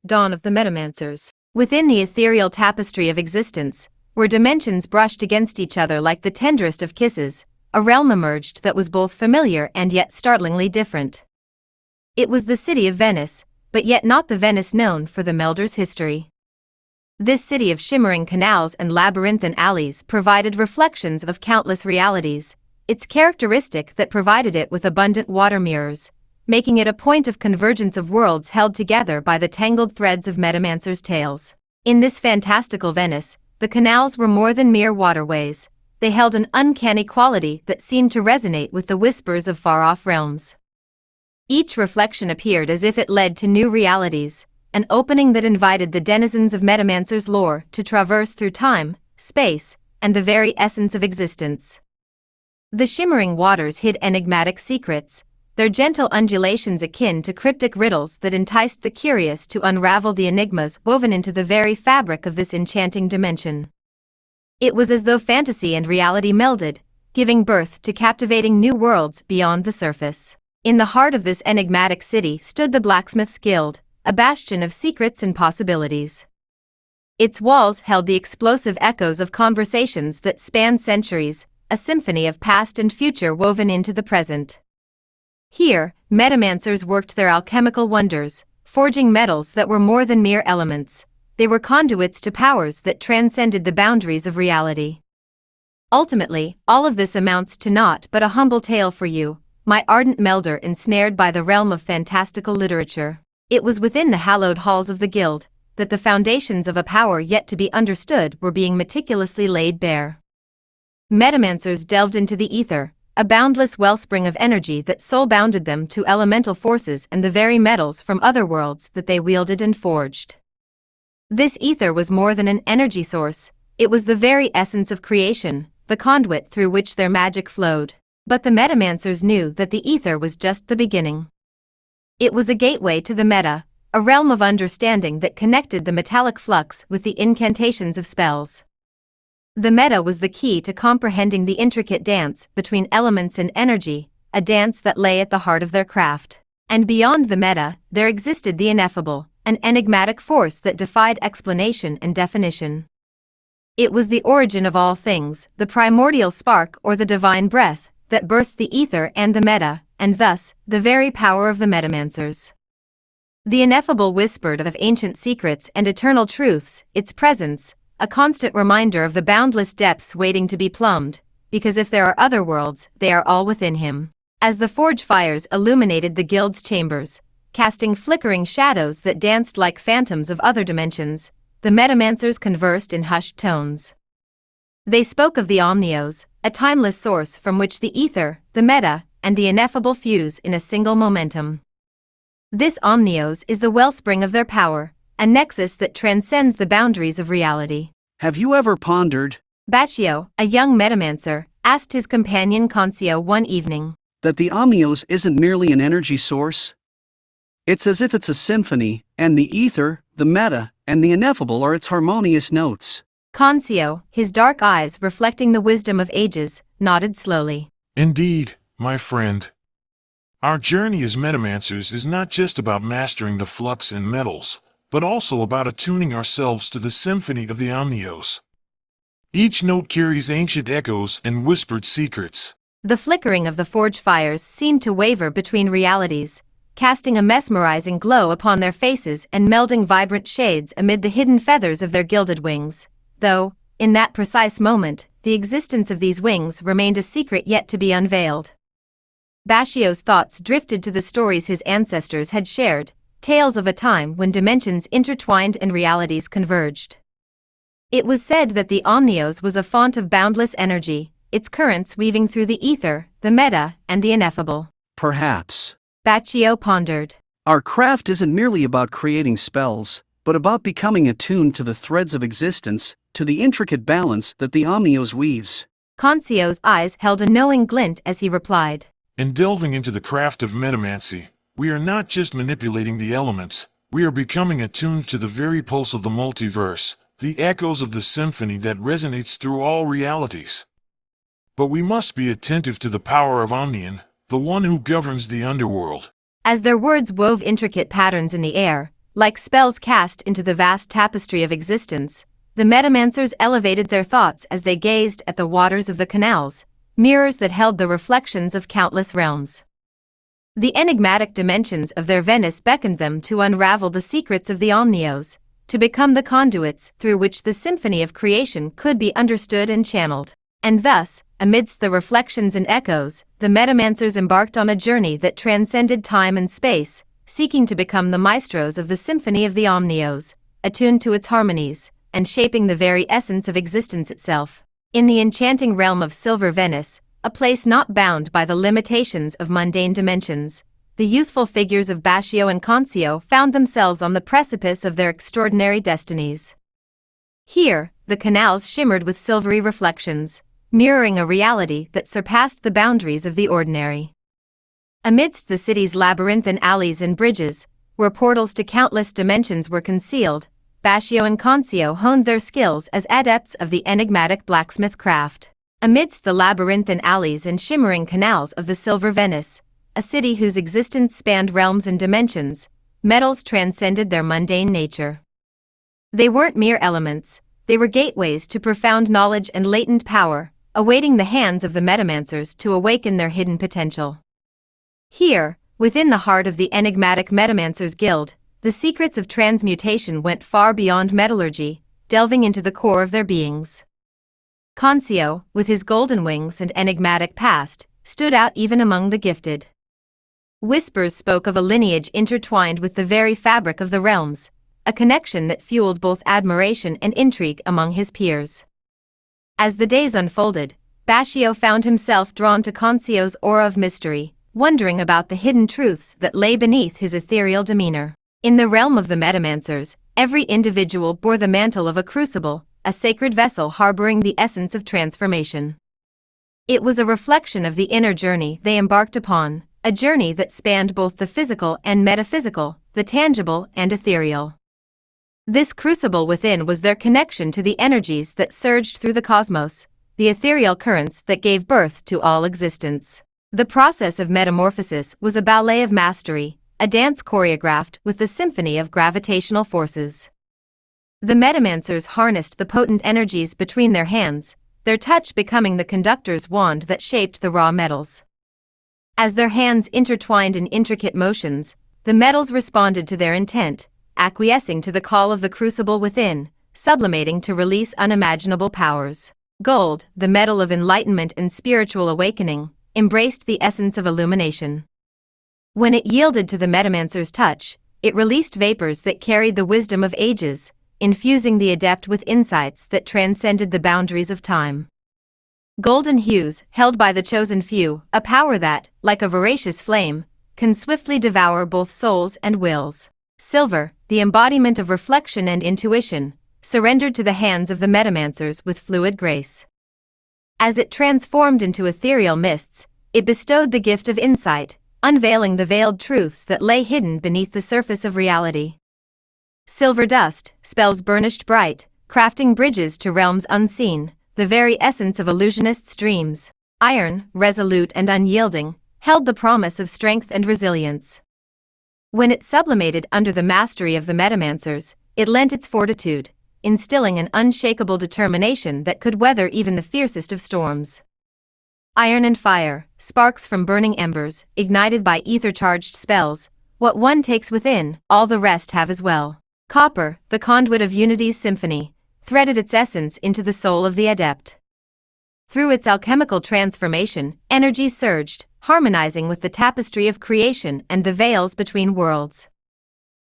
Dawn of the Metamancers. Within the ethereal tapestry of existence, where dimensions brushed against each other like the tenderest of kisses, a realm emerged that was both familiar and yet startlingly different. It was the city of Venice, but yet not the Venice known for the Melder's history. This city of shimmering canals and labyrinthine alleys provided reflections of countless realities, its characteristic that provided it with abundant water mirrors, making it a point of convergence of worlds held together by the tangled threads of Metamancers' tales. In this fantastical Venice, the canals were more than mere waterways. They held an uncanny quality that seemed to resonate with the whispers of far-off realms. Each reflection appeared as if it led to new realities, an opening that invited the denizens of Metamancers Lore to traverse through time, space, and the very essence of existence. The shimmering waters hid enigmatic secrets, their gentle undulations akin to cryptic riddles that enticed the curious to unravel the enigmas woven into the very fabric of this enchanting dimension. It was as though fantasy and reality melded, giving birth to captivating new worlds beyond the surface. In the heart of this enigmatic city stood the Blacksmith's Guild, a bastion of secrets and possibilities. Its walls held the explosive echoes of conversations that spanned centuries, a symphony of past and future woven into the present. Here, Metamancers worked their alchemical wonders, forging metals that were more than mere elements. They were conduits to powers that transcended the boundaries of reality. Ultimately, all of this amounts to naught but a humble tale for you, my ardent melder ensnared by the realm of fantastical literature. It was within the hallowed halls of the guild that the foundations of a power yet to be understood were being meticulously laid bare. Metamancers delved into the ether, a boundless wellspring of energy that soul-bounded them to elemental forces and the very metals from other worlds that they wielded and forged. This ether was more than an energy source, it was the very essence of creation, the conduit through which their magic flowed. But the Metamancers knew that the ether was just the beginning. It was a gateway to the meta, a realm of understanding that connected the metallic flux with the incantations of spells. The meta was the key to comprehending the intricate dance between elements and energy, a dance that lay at the heart of their craft. And beyond the meta, there existed the ineffable, an enigmatic force that defied explanation and definition. It was the origin of all things, the primordial spark or the divine breath, that birthed the ether and the meta, and thus, the very power of the Metamancers. The ineffable whispered of ancient secrets and eternal truths, its presence, a constant reminder of the boundless depths waiting to be plumbed, because if there are other worlds, they are all within him. As the forge fires illuminated the guild's chambers, casting flickering shadows that danced like phantoms of other dimensions, the Metamancers conversed in hushed tones. They spoke of the Omnios, a timeless source from which the ether, the meta, and the ineffable fuse in a single momentum. This Omnios is the wellspring of their power, a nexus that transcends the boundaries of reality. Have you ever pondered Baccio, a young Metamancer, asked his companion Concio one evening, that the Omnios isn't merely an energy source? It's as if it's a symphony, and the ether, the meta, and the ineffable are its harmonious notes. Concio, his dark eyes reflecting the wisdom of ages, nodded slowly. Indeed, my friend. Our journey as Metamancers is not just about mastering the flux and metals, but also about attuning ourselves to the symphony of the Omnios. Each note carries ancient echoes and whispered secrets. The flickering of the forge fires seemed to waver between realities, casting a mesmerizing glow upon their faces and melding vibrant shades amid the hidden feathers of their gilded wings. Though, in that precise moment, the existence of these wings remained a secret yet to be unveiled. Baccio's thoughts drifted to the stories his ancestors had shared, tales of a time when dimensions intertwined and realities converged. It was said that the Omnios was a font of boundless energy, its currents weaving through the ether, the meta, and the ineffable. Perhaps. Baccio pondered. Our craft isn't merely about creating spells, but about becoming attuned to the threads of existence, to the intricate balance that the Omnios weaves. Concio's eyes held a knowing glint as he replied. In delving into the craft of metamancy, we are not just manipulating the elements, we are becoming attuned to the very pulse of the multiverse, the echoes of the symphony that resonates through all realities. But we must be attentive to the power of Omnian, the one who governs the underworld. As their words wove intricate patterns in the air, like spells cast into the vast tapestry of existence, the Metamancers elevated their thoughts as they gazed at the waters of the canals, mirrors that held the reflections of countless realms. The enigmatic dimensions of their Venice beckoned them to unravel the secrets of the Omnios, to become the conduits through which the symphony of creation could be understood and channeled. And thus, amidst the reflections and echoes, the Metamancers embarked on a journey that transcended time and space, seeking to become the maestros of the symphony of the Omnios, attuned to its harmonies, and shaping the very essence of existence itself. In the enchanting realm of Silver Venice, a place not bound by the limitations of mundane dimensions, the youthful figures of Baccio and Concio found themselves on the precipice of their extraordinary destinies. Here, the canals shimmered with silvery reflections, mirroring a reality that surpassed the boundaries of the ordinary. Amidst the city's labyrinthine alleys and bridges, where portals to countless dimensions were concealed, Baccio and Concio honed their skills as adepts of the enigmatic blacksmith craft. Amidst the labyrinthine alleys and shimmering canals of the Silver Venice, a city whose existence spanned realms and dimensions, metals transcended their mundane nature. They weren't mere elements, they were gateways to profound knowledge and latent power, awaiting the hands of the Metamancers to awaken their hidden potential. Here, within the heart of the enigmatic Metamancers Guild, the secrets of transmutation went far beyond metallurgy, delving into the core of their beings. Concio, with his golden wings and enigmatic past, stood out even among the gifted. Whispers spoke of a lineage intertwined with the very fabric of the realms, a connection that fueled both admiration and intrigue among his peers. As the days unfolded, Baccio found himself drawn to Concio's aura of mystery, wondering about the hidden truths that lay beneath his ethereal demeanor. In the realm of the Metamancers, every individual bore the mantle of a crucible, a sacred vessel harboring the essence of transformation. It was a reflection of the inner journey they embarked upon, a journey that spanned both the physical and metaphysical, the tangible and ethereal. This crucible within was their connection to the energies that surged through the cosmos, the ethereal currents that gave birth to all existence. The process of metamorphosis was a ballet of mastery, a dance choreographed with the symphony of gravitational forces. The Metamancers harnessed the potent energies between their hands, their touch becoming the conductor's wand that shaped the raw metals. As their hands intertwined in intricate motions, the metals responded to their intent, acquiescing to the call of the crucible within, sublimating to release unimaginable powers. Gold, the metal of enlightenment and spiritual awakening, embraced the essence of illumination. When it yielded to the Metamancers' touch, it released vapors that carried the wisdom of ages, infusing the adept with insights that transcended the boundaries of time. Golden hues, held by the chosen few, a power that, like a voracious flame, can swiftly devour both souls and wills. Silver, the embodiment of reflection and intuition, surrendered to the hands of the Metamancers with fluid grace. As it transformed into ethereal mists, it bestowed the gift of insight, unveiling the veiled truths that lay hidden beneath the surface of reality. Silver dust, spells burnished bright, crafting bridges to realms unseen, the very essence of illusionists' dreams. Iron, resolute and unyielding, held the promise of strength and resilience. When it sublimated under the mastery of the Metamancers, it lent its fortitude, instilling an unshakable determination that could weather even the fiercest of storms. Iron and fire, sparks from burning embers, ignited by ether-charged spells, what one takes within, all the rest have as well. Copper, the conduit of unity's symphony, threaded its essence into the soul of the adept. Through its alchemical transformation, energy surged, harmonizing with the tapestry of creation and the veils between worlds.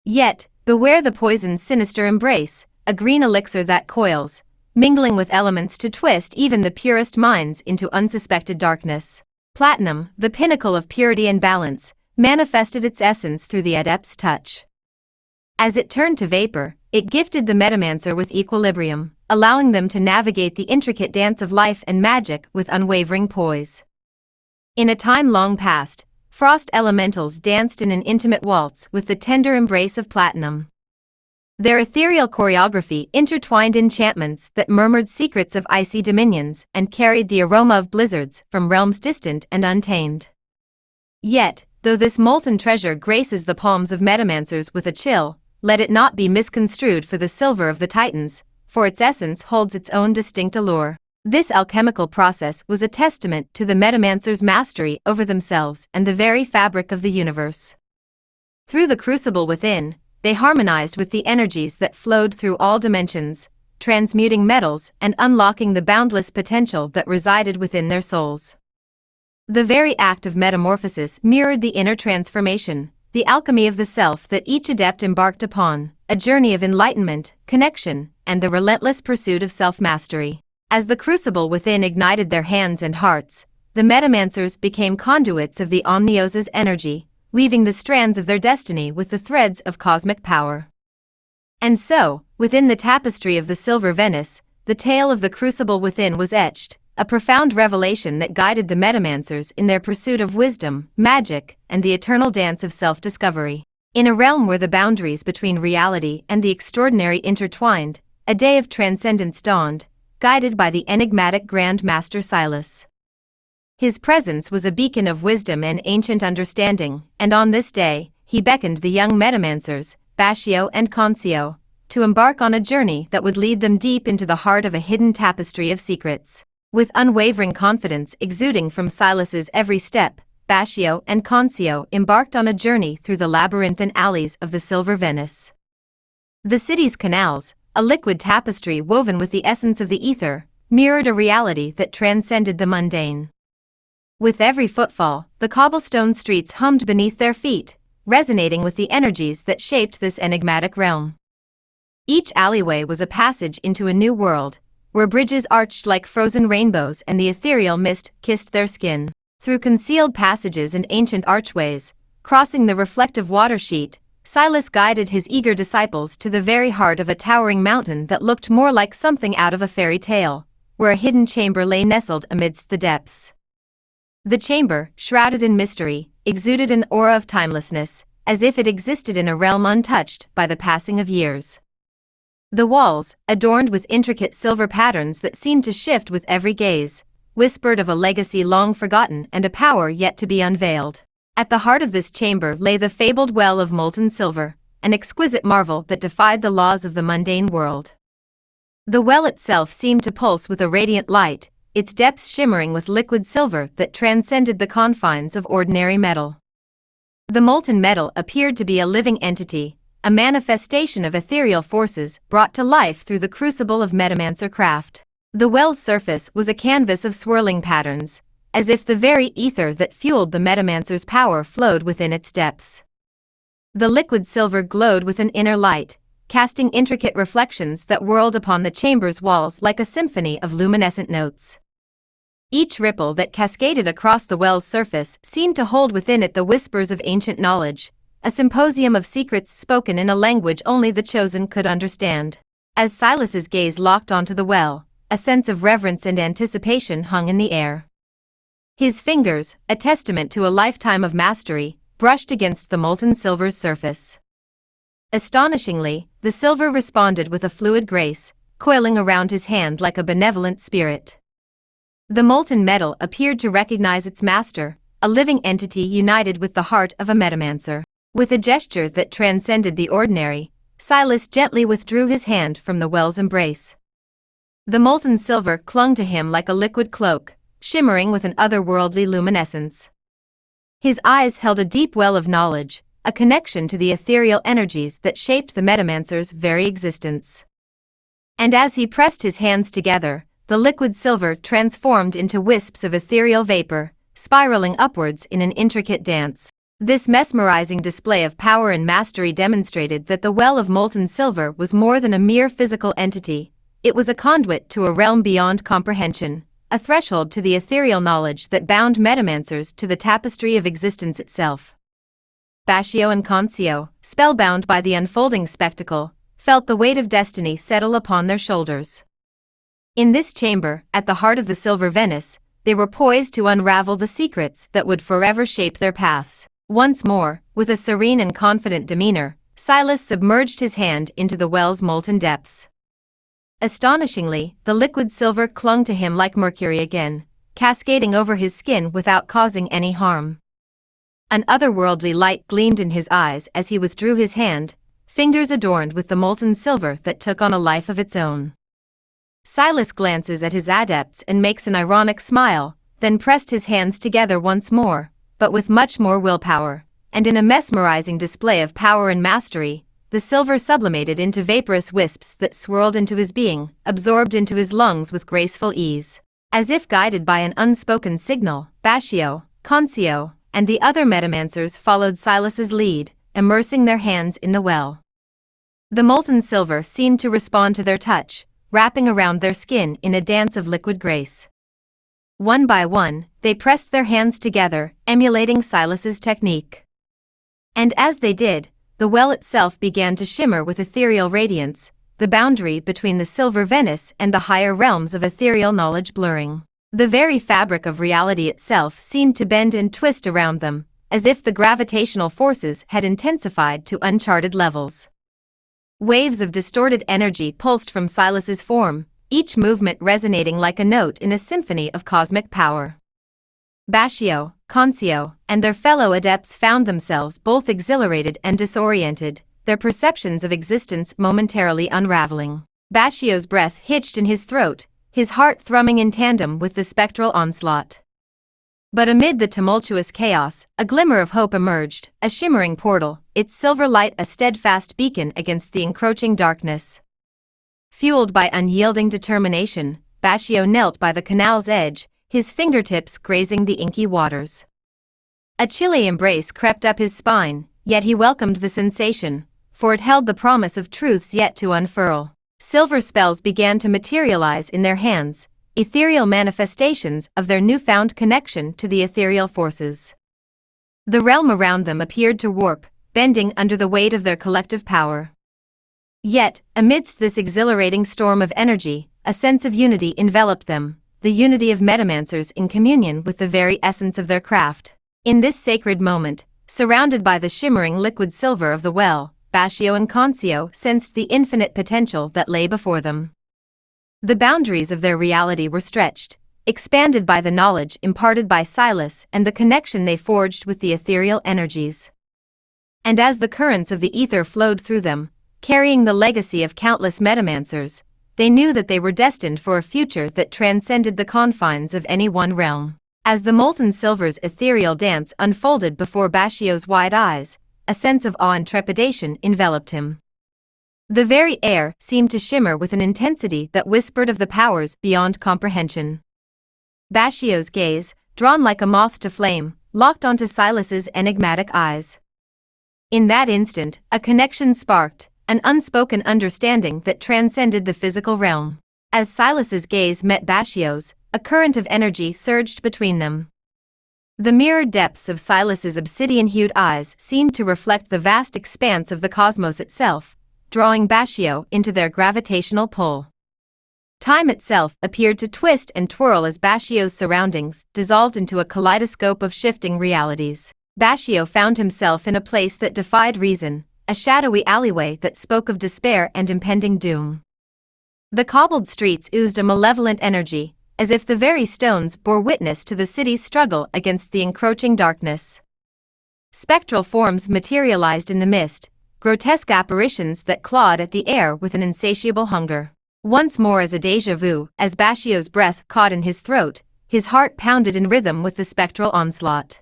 Yet, beware the poison's sinister embrace, a green elixir that coils, mingling with elements to twist even the purest minds into unsuspected darkness. Platinum, the pinnacle of purity and balance, manifested its essence through the adept's touch. As it turned to vapor, it gifted the Metamancer with equilibrium, allowing them to navigate the intricate dance of life and magic with unwavering poise. In a time long past, frost elementals danced in an intimate waltz with the tender embrace of platinum. Their ethereal choreography intertwined enchantments that murmured secrets of icy dominions and carried the aroma of blizzards from realms distant and untamed. Yet, though this molten treasure graces the palms of Metamancers with a chill, let it not be misconstrued for the silver of the Titans, for its essence holds its own distinct allure. This alchemical process was a testament to the Metamancers' mastery over themselves and the very fabric of the universe. Through the crucible within, they harmonized with the energies that flowed through all dimensions, transmuting metals and unlocking the boundless potential that resided within their souls. The very act of metamorphosis mirrored the inner transformation, the alchemy of the self that each adept embarked upon, a journey of enlightenment, connection, and the relentless pursuit of self-mastery. As the crucible within ignited their hands and hearts, the Metamancers became conduits of the Omnios's energy, weaving the strands of their destiny with the threads of cosmic power. And so, within the tapestry of the silver Venice, the tale of the crucible within was etched, a profound revelation that guided the Metamancers in their pursuit of wisdom, magic, and the eternal dance of self-discovery. In a realm where the boundaries between reality and the extraordinary intertwined, a day of transcendence dawned, guided by the enigmatic Grand Master Silas. His presence was a beacon of wisdom and ancient understanding, and on this day, he beckoned the young Metamancers, Bashio and Concio, to embark on a journey that would lead them deep into the heart of a hidden tapestry of secrets. With unwavering confidence exuding from Silas's every step, Bashio and Concio embarked on a journey through the labyrinthine alleys of the Silver Venice. The city's canals, a liquid tapestry woven with the essence of the ether, mirrored a reality that transcended the mundane. With every footfall, the cobblestone streets hummed beneath their feet, resonating with the energies that shaped this enigmatic realm. Each alleyway was a passage into a new world, where bridges arched like frozen rainbows and the ethereal mist kissed their skin. Through concealed passages and ancient archways, crossing the reflective water sheet, Silas guided his eager disciples to the very heart of a towering mountain that looked more like something out of a fairy tale, where a hidden chamber lay nestled amidst the depths. The chamber, shrouded in mystery, exuded an aura of timelessness, as if it existed in a realm untouched by the passing of years. The walls, adorned with intricate silver patterns that seemed to shift with every gaze, whispered of a legacy long forgotten and a power yet to be unveiled. At the heart of this chamber lay the fabled well of molten silver, an exquisite marvel that defied the laws of the mundane world. The well itself seemed to pulse with a radiant light, its depths shimmering with liquid silver that transcended the confines of ordinary metal. The molten metal appeared to be a living entity, a manifestation of ethereal forces brought to life through the crucible of Metamancer craft. The well's surface was a canvas of swirling patterns, as if the very ether that fueled the Metamancers' power flowed within its depths. The liquid silver glowed with an inner light, casting intricate reflections that whirled upon the chamber's walls like a symphony of luminescent notes. Each ripple that cascaded across the well's surface seemed to hold within it the whispers of ancient knowledge, a symposium of secrets spoken in a language only the chosen could understand. As Silas's gaze locked onto the well, a sense of reverence and anticipation hung in the air. His fingers, a testament to a lifetime of mastery, brushed against the molten silver's surface. Astonishingly, the silver responded with a fluid grace, coiling around his hand like a benevolent spirit. The molten metal appeared to recognize its master, a living entity united with the heart of a Metamancer. With a gesture that transcended the ordinary, Silas gently withdrew his hand from the well's embrace. The molten silver clung to him like a liquid cloak, shimmering with an otherworldly luminescence. His eyes held a deep well of knowledge, a connection to the ethereal energies that shaped the Metamancers' very existence. And as he pressed his hands together, the liquid silver transformed into wisps of ethereal vapor, spiraling upwards in an intricate dance. This mesmerizing display of power and mastery demonstrated that the well of molten silver was more than a mere physical entity. It was a conduit to a realm beyond comprehension, a threshold to the ethereal knowledge that bound Metamancers to the tapestry of existence itself. Bashio and Concio, spellbound by the unfolding spectacle, felt the weight of destiny settle upon their shoulders. In this chamber, at the heart of the Silver Venice, they were poised to unravel the secrets that would forever shape their paths. Once more, with a serene and confident demeanor, Silas submerged his hand into the well's molten depths. Astonishingly, the liquid silver clung to him like mercury again, cascading over his skin without causing any harm. An otherworldly light gleamed in his eyes as he withdrew his hand, fingers adorned with the molten silver that took on a life of its own. Silas glances at his adepts and makes an ironic smile, then pressed his hands together once more, but with much more willpower, and in a mesmerizing display of power and mastery, the silver sublimated into vaporous wisps that swirled into his being, absorbed into his lungs with graceful ease. As if guided by an unspoken signal, Bashio, Concio, and the other Metamancers followed Silas's lead, immersing their hands in the well. The molten silver seemed to respond to their touch, wrapping around their skin in a dance of liquid grace. One by one, they pressed their hands together, emulating Silas's technique. And as they did, the well itself began to shimmer with ethereal radiance, the boundary between the silver Venice and the higher realms of ethereal knowledge blurring. The very fabric of reality itself seemed to bend and twist around them, as if the gravitational forces had intensified to uncharted levels. Waves of distorted energy pulsed from Silas's form, each movement resonating like a note in a symphony of cosmic power. Bashio, Concio, and their fellow adepts found themselves both exhilarated and disoriented, their perceptions of existence momentarily unraveling. Bashio's breath hitched in his throat, his heart thrumming in tandem with the spectral onslaught. But amid the tumultuous chaos, a glimmer of hope emerged, a shimmering portal, its silver light a steadfast beacon against the encroaching darkness. Fueled by unyielding determination, Bashio knelt by the canal's edge, his fingertips grazing the inky waters. A chilly embrace crept up his spine, yet he welcomed the sensation, for it held the promise of truths yet to unfurl. Silver spells began to materialize in their hands, ethereal manifestations of their newfound connection to the ethereal forces. The realm around them appeared to warp, bending under the weight of their collective power. Yet, amidst this exhilarating storm of energy, a sense of unity enveloped them, the unity of Metamancers in communion with the very essence of their craft. In this sacred moment, surrounded by the shimmering liquid silver of the well, Bashio and Concio sensed the infinite potential that lay before them. The boundaries of their reality were stretched, expanded by the knowledge imparted by Silas and the connection they forged with the ethereal energies. And as the currents of the ether flowed through them, carrying the legacy of countless Metamancers, they knew that they were destined for a future that transcended the confines of any one realm. As the molten silver's ethereal dance unfolded before Bashio's wide eyes, a sense of awe and trepidation enveloped him. The very air seemed to shimmer with an intensity that whispered of the powers beyond comprehension. Bashio's gaze, drawn like a moth to flame, locked onto Silas's enigmatic eyes. In that instant, a connection sparked, an unspoken understanding that transcended the physical realm. As Silas's gaze met Bashio's, a current of energy surged between them. The mirrored depths of Silas's obsidian-hued eyes seemed to reflect the vast expanse of the cosmos itself, drawing Bashio into their gravitational pull. Time itself appeared to twist and twirl as Bashio's surroundings dissolved into a kaleidoscope of shifting realities. Bashio found himself in a place that defied reason, a shadowy alleyway that spoke of despair and impending doom. The cobbled streets oozed a malevolent energy, as if the very stones bore witness to the city's struggle against the encroaching darkness. Spectral forms materialized in the mist, grotesque apparitions that clawed at the air with an insatiable hunger. Once more as a déjà vu, as Bashio's breath caught in his throat, his heart pounded in rhythm with the spectral onslaught.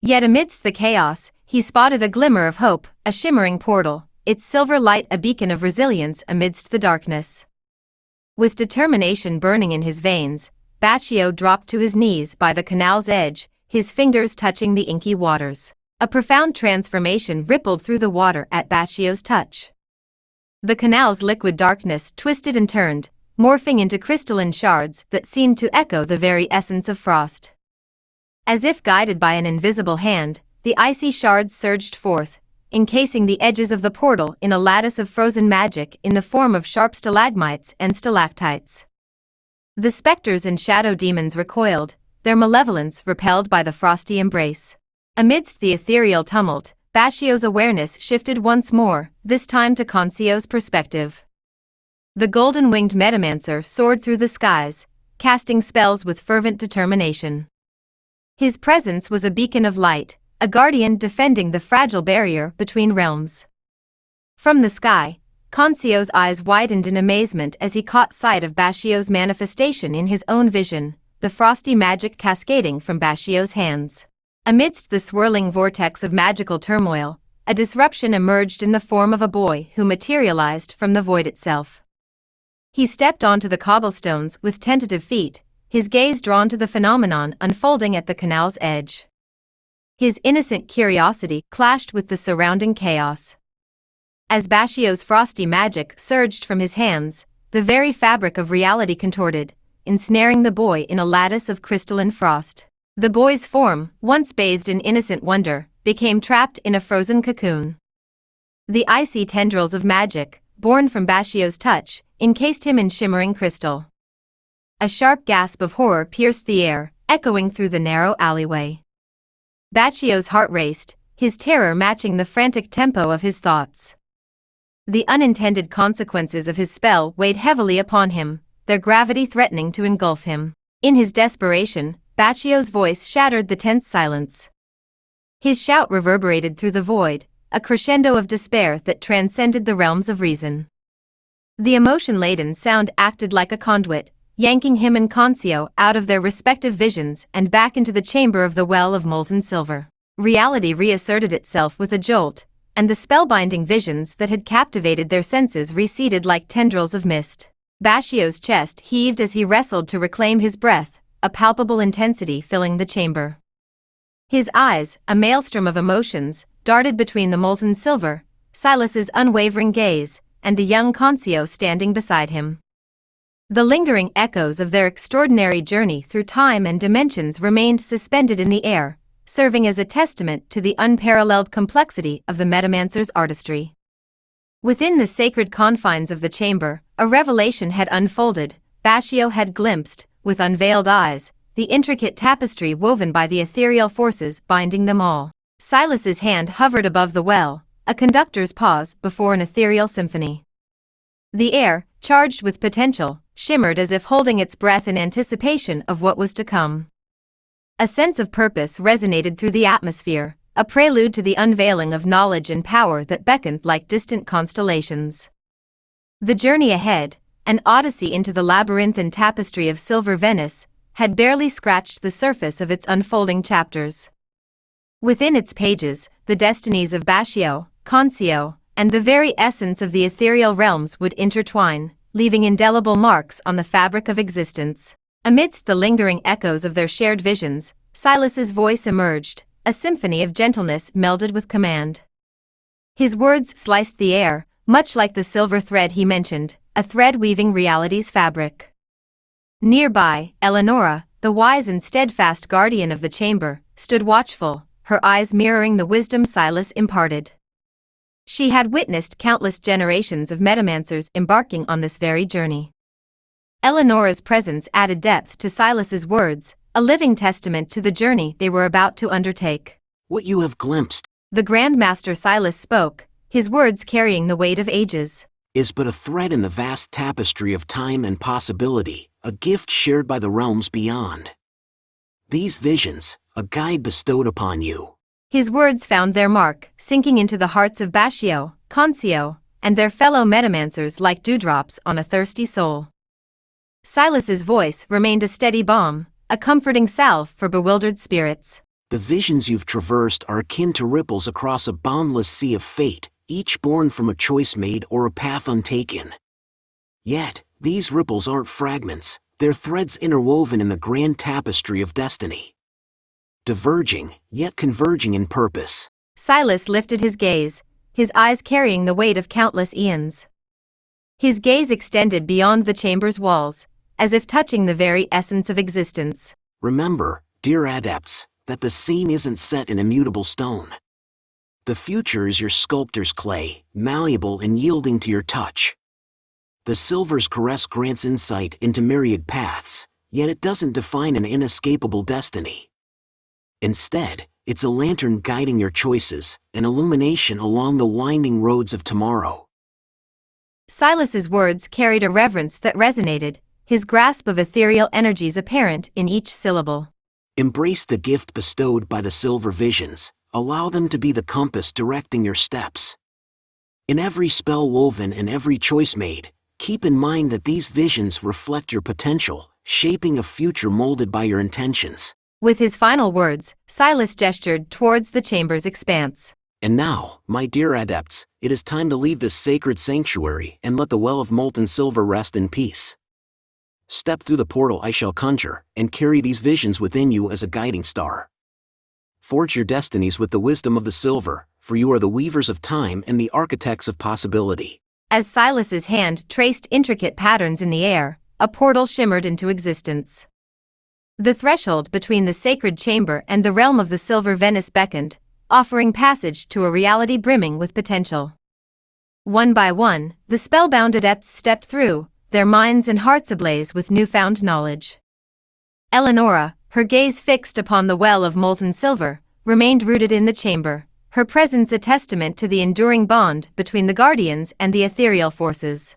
Yet amidst the chaos, he spotted a glimmer of hope, a shimmering portal, its silver light a beacon of resilience amidst the darkness. With determination burning in his veins, Bashio dropped to his knees by the canal's edge, his fingers touching the inky waters. A profound transformation rippled through the water at Bashio's touch. The canal's liquid darkness twisted and turned, morphing into crystalline shards that seemed to echo the very essence of frost. As if guided by an invisible hand, the icy shards surged forth, encasing the edges of the portal in a lattice of frozen magic in the form of sharp stalagmites and stalactites. The specters and shadow demons recoiled, their malevolence repelled by the frosty embrace. Amidst the ethereal tumult, Bashio's awareness shifted once more, this time to Concio's perspective. The golden-winged Metamancer soared through the skies, casting spells with fervent determination. His presence was a beacon of light, a guardian defending the fragile barrier between realms. From the sky, Consio's eyes widened in amazement as he caught sight of Bashio's manifestation in his own vision, the frosty magic cascading from Bashio's hands. Amidst the swirling vortex of magical turmoil, a disruption emerged in the form of a boy who materialized from the void itself. He stepped onto the cobblestones with tentative feet, his gaze drawn to the phenomenon unfolding at the canal's edge. His innocent curiosity clashed with the surrounding chaos. As Bashio's frosty magic surged from his hands, the very fabric of reality contorted, ensnaring the boy in a lattice of crystalline frost. The boy's form, once bathed in innocent wonder, became trapped in a frozen cocoon. The icy tendrils of magic, born from Bashio's touch, encased him in shimmering crystal. A sharp gasp of horror pierced the air, echoing through the narrow alleyway. Bashio's heart raced, his terror matching the frantic tempo of his thoughts. The unintended consequences of his spell weighed heavily upon him, their gravity threatening to engulf him. In his desperation, Bashio's voice shattered the tense silence. His shout reverberated through the void, a crescendo of despair that transcended the realms of reason. The emotion-laden sound acted like a conduit, yanking him and Concio out of their respective visions and back into the chamber of the well of molten silver. Reality reasserted itself with a jolt, and the spellbinding visions that had captivated their senses receded like tendrils of mist. Bashio's chest heaved as he wrestled to reclaim his breath, a palpable intensity filling the chamber. His eyes, a maelstrom of emotions, darted between the molten silver, Silas's unwavering gaze, and the young Concio standing beside him. The lingering echoes of their extraordinary journey through time and dimensions remained suspended in the air, serving as a testament to the unparalleled complexity of the Metamancers' artistry. Within the sacred confines of the chamber, a revelation had unfolded. Bashio had glimpsed, with unveiled eyes, the intricate tapestry woven by the ethereal forces binding them all. Silas's hand hovered above the well, a conductor's pause before an ethereal symphony. The air, charged with potential, shimmered as if holding its breath in anticipation of what was to come. A sense of purpose resonated through the atmosphere, a prelude to the unveiling of knowledge and power that beckoned like distant constellations. The journey ahead, an odyssey into the labyrinthine tapestry of Silver Venice, had barely scratched the surface of its unfolding chapters. Within its pages, the destinies of Bashio, Concio, and the very essence of the ethereal realms would intertwine, leaving indelible marks on the fabric of existence. Amidst the lingering echoes of their shared visions, Silas's voice emerged, a symphony of gentleness melded with command. His words sliced the air, much like the silver thread he mentioned, a thread weaving reality's fabric. Nearby, Eleonora, the wise and steadfast guardian of the chamber, stood watchful, her eyes mirroring the wisdom Silas imparted. She had witnessed countless generations of metamancers embarking on this very journey. Eleonora's presence added depth to Silas's words, a living testament to the journey they were about to undertake. What you have glimpsed, The Grandmaster Silas spoke, his words carrying the weight of ages. is but a thread in the vast tapestry of time and possibility, a gift shared by the realms beyond. These visions, a guide bestowed upon you. His words found their mark, sinking into the hearts of Bashio, Concio, and their fellow metamancers like dewdrops on a thirsty soul. Silas's voice remained a steady balm, a comforting salve for bewildered spirits. The visions you've traversed are akin to ripples across a boundless sea of fate, each born from a choice made or a path untaken. Yet, these ripples aren't fragments, they're threads interwoven in the grand tapestry of destiny. Diverging, yet converging in purpose. Silas lifted his gaze, his eyes carrying the weight of countless eons. His gaze extended beyond the chamber's walls, as if touching the very essence of existence. Remember, dear adepts, that the scene isn't set in immutable stone. The future is your sculptor's clay, malleable and yielding to your touch. The silver's caress grants insight into myriad paths, yet it doesn't define an inescapable destiny. Instead, it's a lantern guiding your choices, an illumination along the winding roads of tomorrow. Silas's words carried a reverence that resonated, his grasp of ethereal energies apparent in each syllable. Embrace the gift bestowed by the silver visions, allow them to be the compass directing your steps. In every spell woven and every choice made, keep in mind that these visions reflect your potential, shaping a future molded by your intentions. With his final words, Silas gestured towards the chamber's expanse. And now, my dear adepts, it is time to leave this sacred sanctuary and let the well of molten silver rest in peace. Step through the portal I shall conjure, and carry these visions within you as a guiding star. Forge your destinies with the wisdom of the silver, for you are the weavers of time and the architects of possibility. As Silas's hand traced intricate patterns in the air, a portal shimmered into existence. The threshold between the sacred chamber and the realm of the silver Venice beckoned, offering passage to a reality brimming with potential. One by one, the spellbound adepts stepped through, their minds and hearts ablaze with newfound knowledge. Eleonora, her gaze fixed upon the well of molten silver, remained rooted in the chamber, her presence a testament to the enduring bond between the guardians and the ethereal forces.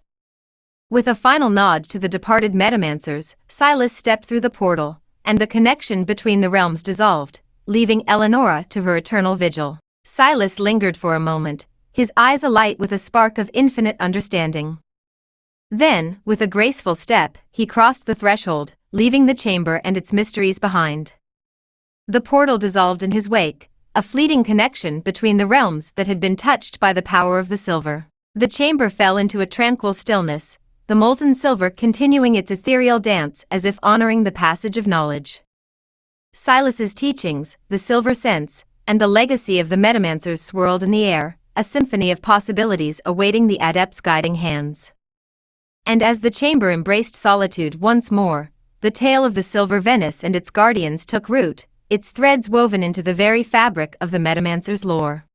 With a final nod to the departed Metamancers, Silas stepped through the portal, and the connection between the realms dissolved, leaving Eleonora to her eternal vigil. Silas lingered for a moment, his eyes alight with a spark of infinite understanding. Then, with a graceful step, he crossed the threshold, leaving the chamber and its mysteries behind. The portal dissolved in his wake, a fleeting connection between the realms that had been touched by the power of the silver. The chamber fell into a tranquil stillness, the molten silver continuing its ethereal dance as if honoring the passage of knowledge. Silas's teachings, the silver sense, and the legacy of the Metamancers swirled in the air, a symphony of possibilities awaiting the adept's guiding hands. And as the chamber embraced solitude once more, the tale of the silver Venice and its guardians took root, its threads woven into the very fabric of the Metamancers lore.